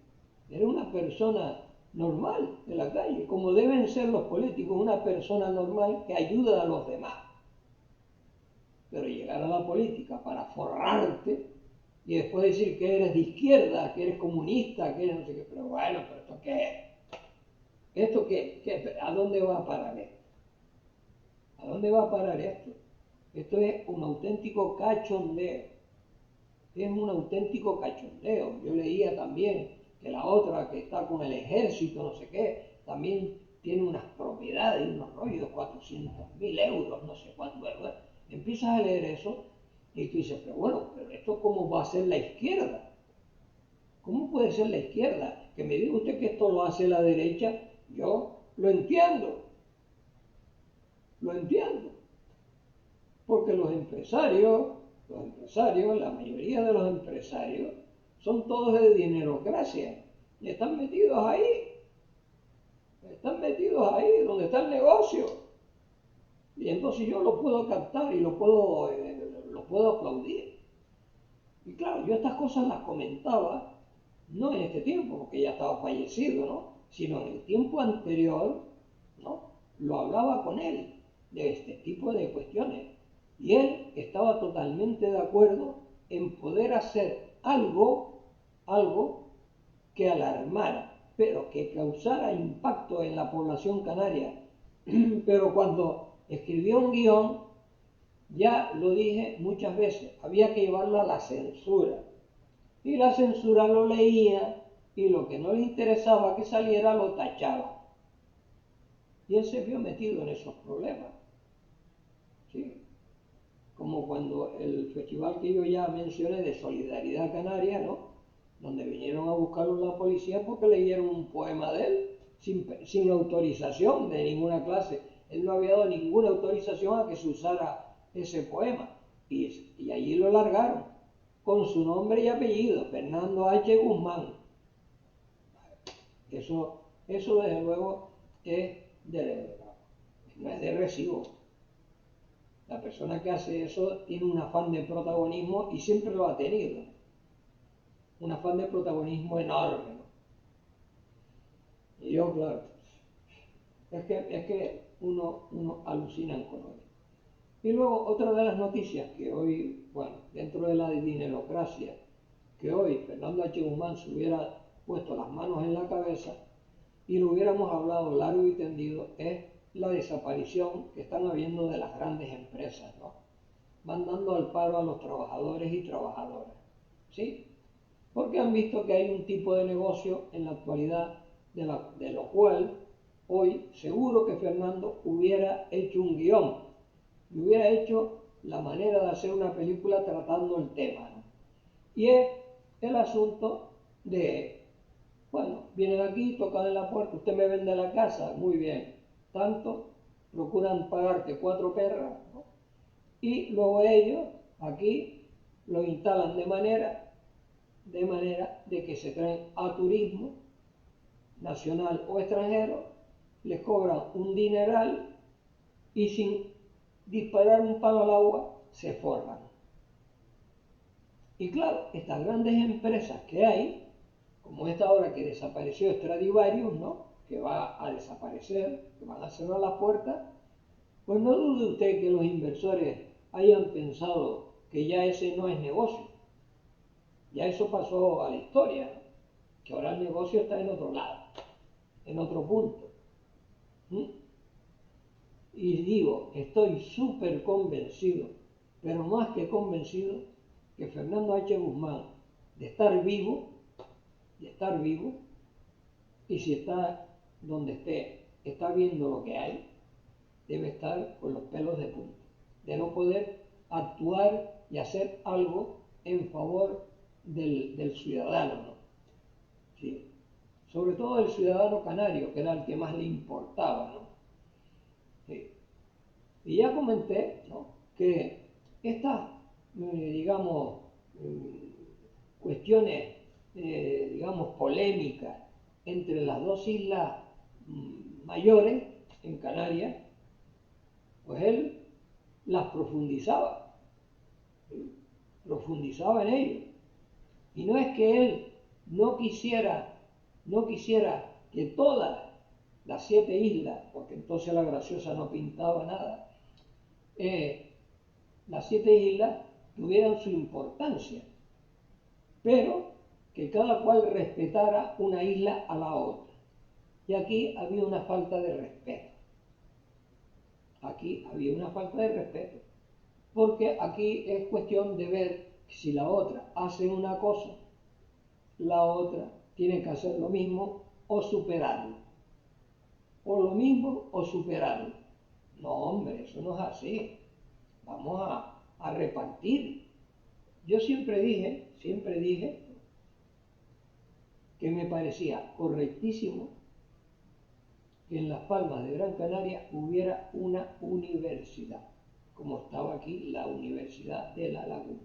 S1: Era una persona normal de la calle, como deben ser los políticos, una persona normal que ayuda a los demás. Pero llegar a la política para forrarte y después decir que eres de izquierda, que eres comunista, que eres no sé qué, pero bueno, pero ¿esto qué es? ¿Esto qué? ¿A dónde va a parar esto? ¿A dónde va a parar esto? Esto es un auténtico cachondeo. Es un auténtico cachondeo. Yo leía también que la otra que está con el ejército, no sé qué, también tiene unas propiedades y unos rollos, 400.000 euros, no sé cuánto. Bueno, empiezas a leer eso y tú dices, pero bueno, pero esto ¿cómo va a ser la izquierda? ¿Cómo puede ser la izquierda? Que me diga usted que esto lo hace la derecha, yo lo entiendo, porque los empresarios, la mayoría de los empresarios, son todos de dinerocracia y están metidos ahí donde está el negocio. Y entonces yo lo puedo captar y lo puedo aplaudir. Y claro, yo estas cosas las comentaba, no en este tiempo, porque ya estaba fallecido, ¿no? Sino en el tiempo anterior, ¿no? Lo hablaba con él de este tipo de cuestiones. Y él estaba totalmente de acuerdo en poder hacer algo que alarmara, pero que causara impacto en la población canaria. Pero cuando escribió un guión, ya lo dije muchas veces, había que llevarlo a la censura. Y la censura lo leía y lo que no le interesaba que saliera lo tachaba. Y él se vio metido en esos problemas. ¿Sí? Como cuando el festival que yo ya mencioné de Solidaridad Canaria, ¿no? Donde vinieron a buscarlo la policía porque leyeron un poema de él sin autorización de ninguna clase. Él no había dado ninguna autorización a que se usara ese poema. Y allí lo largaron con su nombre y apellido, Fernando H. Guzmán. Eso desde luego no es de recibo. La persona que hace eso tiene un afán de protagonismo y siempre lo ha tenido. Un afán de protagonismo enorme, ¿no? Y yo, claro, es que uno alucina con ello. Y luego otra de las noticias que hoy, bueno, dentro de la dinerocracia, que hoy Fernando H. Guzmán se hubiera puesto las manos en la cabeza y lo hubiéramos hablado largo y tendido, es la desaparición que están habiendo de las grandes empresas, ¿no? Mandando al paro a los trabajadores y trabajadoras, ¿sí? Porque han visto que hay un tipo de negocio en la actualidad de lo cual hoy seguro que Fernando hubiera hecho un guión y hubiera hecho la manera de hacer una película tratando el tema, ¿no? Y es el asunto de, bueno, vienen aquí, tocan en la puerta, usted me vende la casa, muy bien, tanto, procuran pagarte 4 perras, ¿no? Y luego ellos aquí lo instalan de que se traen a turismo nacional o extranjero, les cobran un dineral y sin disparar un palo al agua se forran. Y claro, estas grandes empresas que hay, como esta ahora que desapareció Stradivarius, ¿no? Que va a desaparecer, que van a cerrar las puertas, pues no dude usted que los inversores hayan pensado que ya ese no es negocio. Ya eso pasó a la historia, ¿no? Que ahora el negocio está en otro lado, en otro punto. ¿Mm? Y digo, estoy súper convencido, pero más que convencido, que Fernando H. Guzmán, de estar vivo, y si está donde esté, está viendo lo que hay, debe estar con los pelos de punta, de no poder actuar y hacer algo en favor del ciudadano, ¿no? Sí. Sobre todo el ciudadano canario, que era el que más le importaba, ¿no? Sí. Y ya comenté, ¿no?, que estas, digamos, cuestiones, digamos, polémicas entre las dos islas mayores en Canarias, pues él las profundizaba, ¿sí? Profundizaba en ello. Y no es que él no quisiera que todas las 7 islas, porque entonces la Graciosa no pintaba nada, las 7 islas tuvieran su importancia, pero que cada cual respetara una isla a la otra. Y aquí había una falta de respeto. Aquí había una falta de respeto. Porque aquí es cuestión de ver si la otra hace una cosa, la otra tiene que hacer lo mismo o superarlo. O lo mismo o superarlo. No, hombre, eso no es así. Vamos a repartir. Yo siempre dije que me parecía correctísimo que en Las Palmas de Gran Canaria hubiera una universidad, como estaba aquí la Universidad de La Laguna.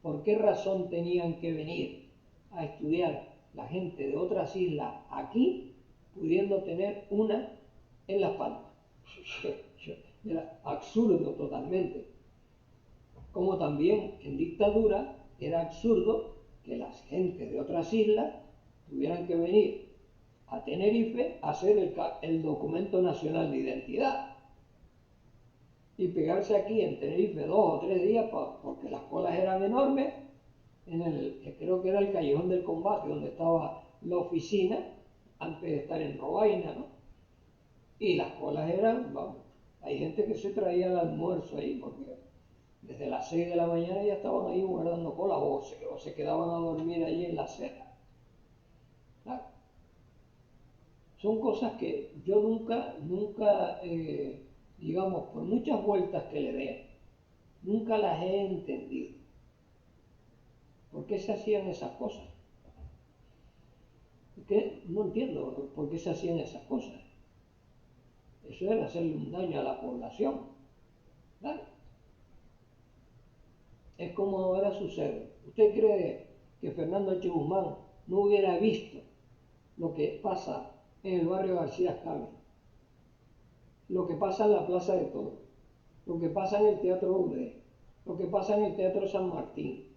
S1: ¿Por qué razón tenían que venir a estudiar la gente de otras islas aquí, pudiendo tener una en Las Palmas? Era absurdo totalmente. Como también en dictadura era absurdo que las gentes de otras islas tuvieran que venir a Tenerife a hacer el documento nacional de identidad y pegarse aquí en Tenerife 2 o 3 días porque las colas eran enormes, creo que era el Callejón del Combate, donde estaba la oficina, antes de estar en Robaina, ¿no? Y las colas eran, vamos, hay gente que se traía el almuerzo ahí, porque desde las 6 de la mañana ya estaban ahí guardando cola, o se quedaban a dormir allí en la acera. Claro. Son cosas que yo nunca, digamos, por muchas vueltas que le dé, nunca las he entendido. ¿Por qué se hacían esas cosas? No entiendo por qué se hacían esas cosas. Eso era hacerle un daño a la población. ¿Vale? Es como ahora sucede. ¿Usted cree que Fernando H. Guzmán no hubiera visto lo que pasa en el barrio García Escalme, lo que pasa en la Plaza de Toros, lo que pasa en el Teatro Urde, lo que pasa en el Teatro San Martín,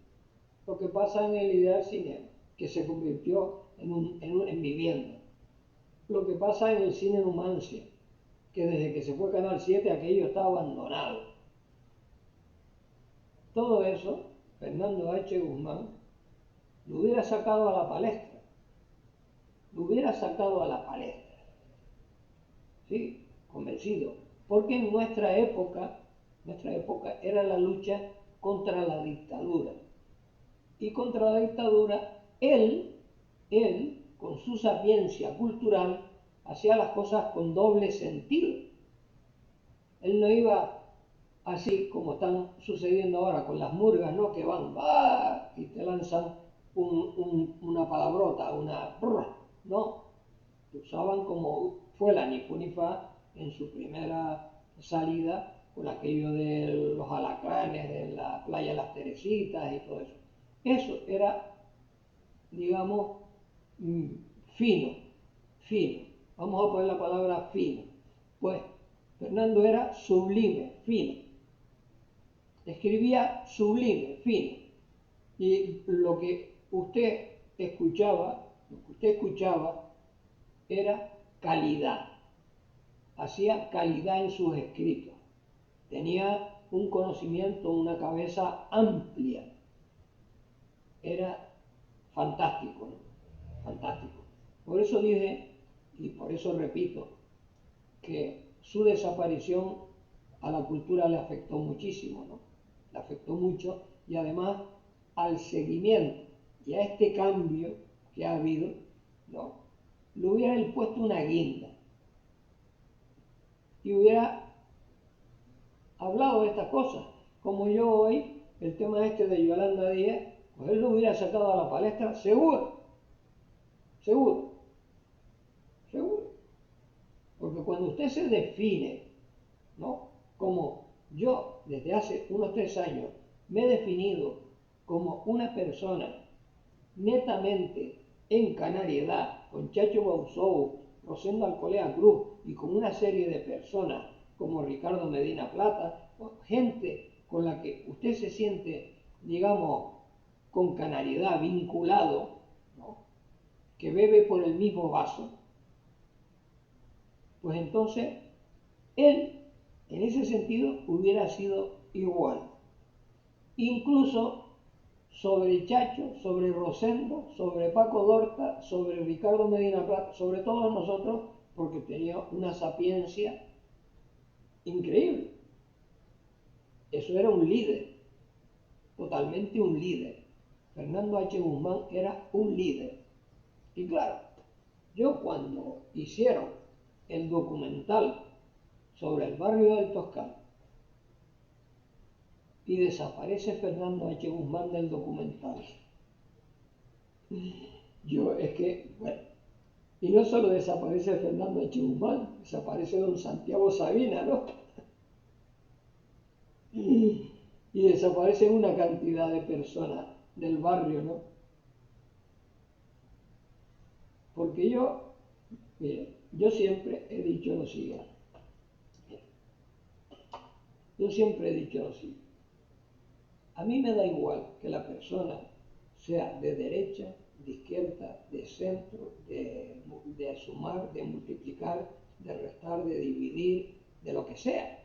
S1: lo que pasa en el Ideal Cinema, que se convirtió en vivienda, lo que pasa en el Cine Numancia, que desde que se fue Canal 7 aquello está abandonado? Todo eso, Fernando H. Guzmán lo hubiera sacado a la palestra, ¿sí? Convencido, porque en nuestra época era la lucha contra la dictadura, y contra la dictadura él, con su sapiencia cultural, hacía las cosas con doble sentido. Él no iba así como están sucediendo ahora con las murgas, ¿no?, que van y te lanzan una palabrota, no, usaban como fue la ni fu ni fa en su primera salida con aquello de los alacranes, de la playa de las Teresitas y todo eso. Eso era, digamos, fino, vamos a poner la palabra fino. Pues Fernando era sublime, fino, escribía sublime, fino, y lo que usted escuchaba era calidad, hacía calidad en sus escritos, tenía un conocimiento, una cabeza amplia, era fantástico, ¿no? Fantástico. Por eso dije, y por eso repito, que su desaparición a la cultura le afectó muchísimo, ¿no? Le afectó mucho, y además al seguimiento y a este cambio que ha habido, ¿no?, le hubiera puesto una guinda y hubiera hablado de estas cosas. Como yo hoy, el tema este de Yolanda Díaz, pues él lo hubiera sacado a la palestra, seguro, seguro, seguro. Porque cuando usted se define, ¿no? Como yo desde hace unos 3 años me he definido como una persona netamente en canariedad, con Chacho Bausou, Rosendo Alcolea Cruz y con una serie de personas como Ricardo Medina Plata, gente con la que usted se siente, digamos, con canariedad, vinculado, ¿no? Que bebe por el mismo vaso, pues entonces él, en ese sentido, hubiera sido igual. Incluso sobre Chacho, sobre Rosendo, sobre Paco Dorta, sobre Ricardo Medina Plata, sobre todos nosotros, porque tenía una sapiencia increíble. Eso era un líder, totalmente un líder. Fernando H. Guzmán era un líder. Y claro, yo cuando hicieron el documental sobre el barrio del Toscano y desaparece Fernando H. Guzmán del documental, yo es que, bueno, y no solo desaparece Fernando H. Guzmán, desaparece don Santiago Sabina, ¿no? Y desaparecen una cantidad de personas del barrio, ¿no? Porque yo, mire, yo siempre he dicho lo siguiente. Yo siempre he dicho lo siguiente. A mí me da igual que la persona sea de derecha, de izquierda, de centro, de sumar, de multiplicar, de restar, de dividir, de lo que sea.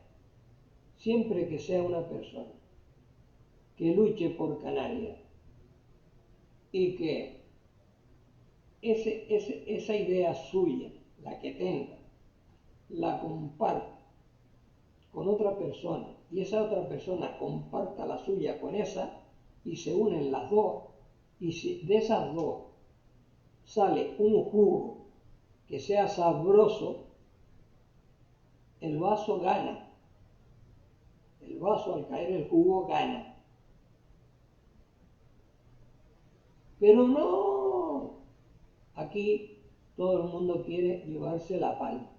S1: Siempre que sea una persona que luche por Canarias y que esa idea suya, la que tenga, la comparta con otra persona y esa otra persona comparta la suya con esa y se unen las dos y si de esas dos sale un jugo que sea sabroso, el vaso gana. El vaso al caer el jugo gana. Pero no, aquí todo el mundo quiere llevarse la palma.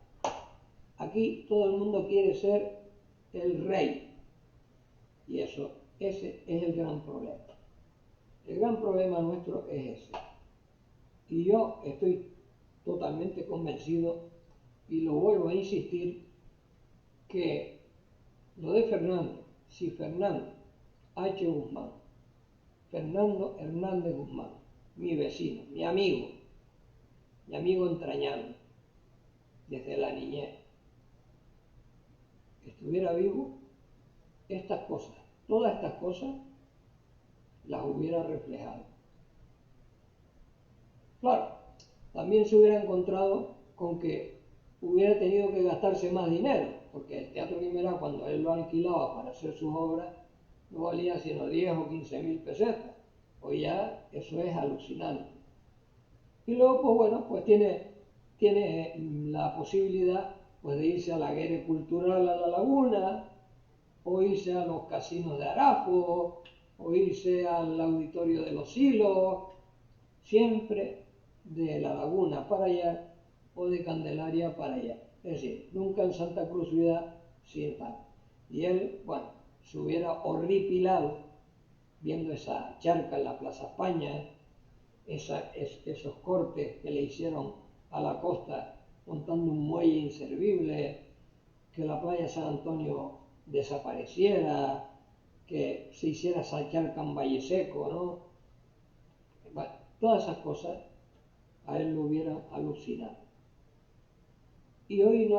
S1: Aquí todo el mundo quiere ser el rey. Y ese es el gran problema. El gran problema nuestro es ese. Y yo estoy totalmente convencido, y lo vuelvo a insistir, que lo de Fernando, si Fernando H. Guzmán, Fernando Hernández Guzmán, mi vecino, mi amigo entrañable, desde la niñez, estuviera vivo, estas cosas, todas estas cosas, las hubiera reflejado. Claro, también se hubiera encontrado con que hubiera tenido que gastarse más dinero, porque el Teatro Guimerá, cuando él lo alquilaba para hacer sus obras, no valía sino 10 o 15.000 pesetas. Hoy ya eso es alucinante. Y luego, pues bueno, pues tiene la posibilidad pues, de irse a la guerra cultural a la Laguna, o irse a los casinos de Arafo, o irse al auditorio de los Hilos, siempre de la Laguna para allá o de Candelaria para allá. Es decir, nunca en Santa Cruz ciudad sin estar. Y él, bueno, se hubiera horripilado viendo esa charca en la Plaza España, esos cortes que le hicieron a la costa montando un muelle inservible, que la playa San Antonio desapareciera, que se hiciera esa charca en Valle Seco, ¿no? Bueno, todas esas cosas a él lo hubieran alucinado. Y hoy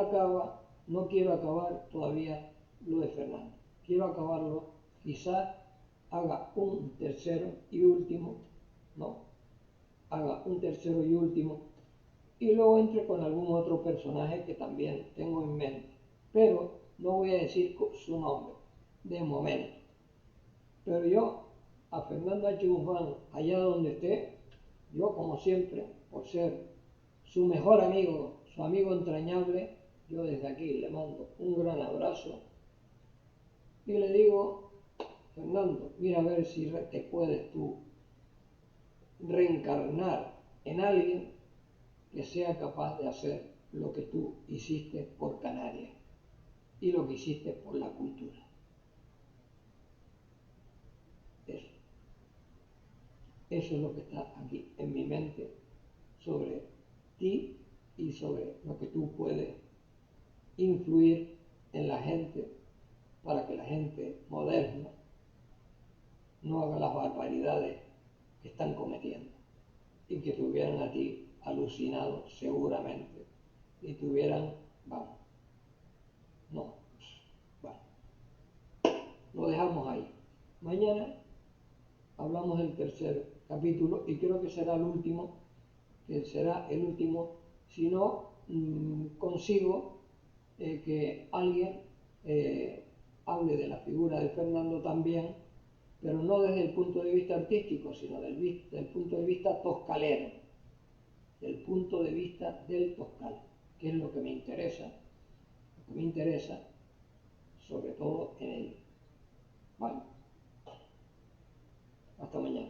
S1: no quiero acabar todavía lo de Fernando. Quiero acabarlo, quizás haga un tercero y último, ¿no? Haga un tercero y último, y luego entre con algún otro personaje que también tengo en mente. Pero no voy a decir su nombre, de momento. Pero yo, a Fernando H. Guzmán, allá donde esté, yo como siempre, por ser su mejor amigo, su amigo entrañable, yo desde aquí le mando un gran abrazo y le digo, Fernando, mira a ver si te puedes tú reencarnar en alguien que sea capaz de hacer lo que tú hiciste por Canarias y lo que hiciste por la cultura. Eso. Eso es lo que está aquí en mi mente sobre ti y sobre lo que tú puedes influir en la gente para que la gente moderna no haga las barbaridades que están cometiendo y que te hubieran a ti alucinado seguramente y te hubieran, vamos, no, bueno, lo dejamos ahí. Mañana hablamos del tercer capítulo y creo que será el último, si no consigo que alguien hable de la figura de Fernando también, pero no desde el punto de vista artístico, sino del punto de vista toscalero, del punto de vista del toscal, que es lo que me interesa, sobre todo en ello. Vale, hasta mañana.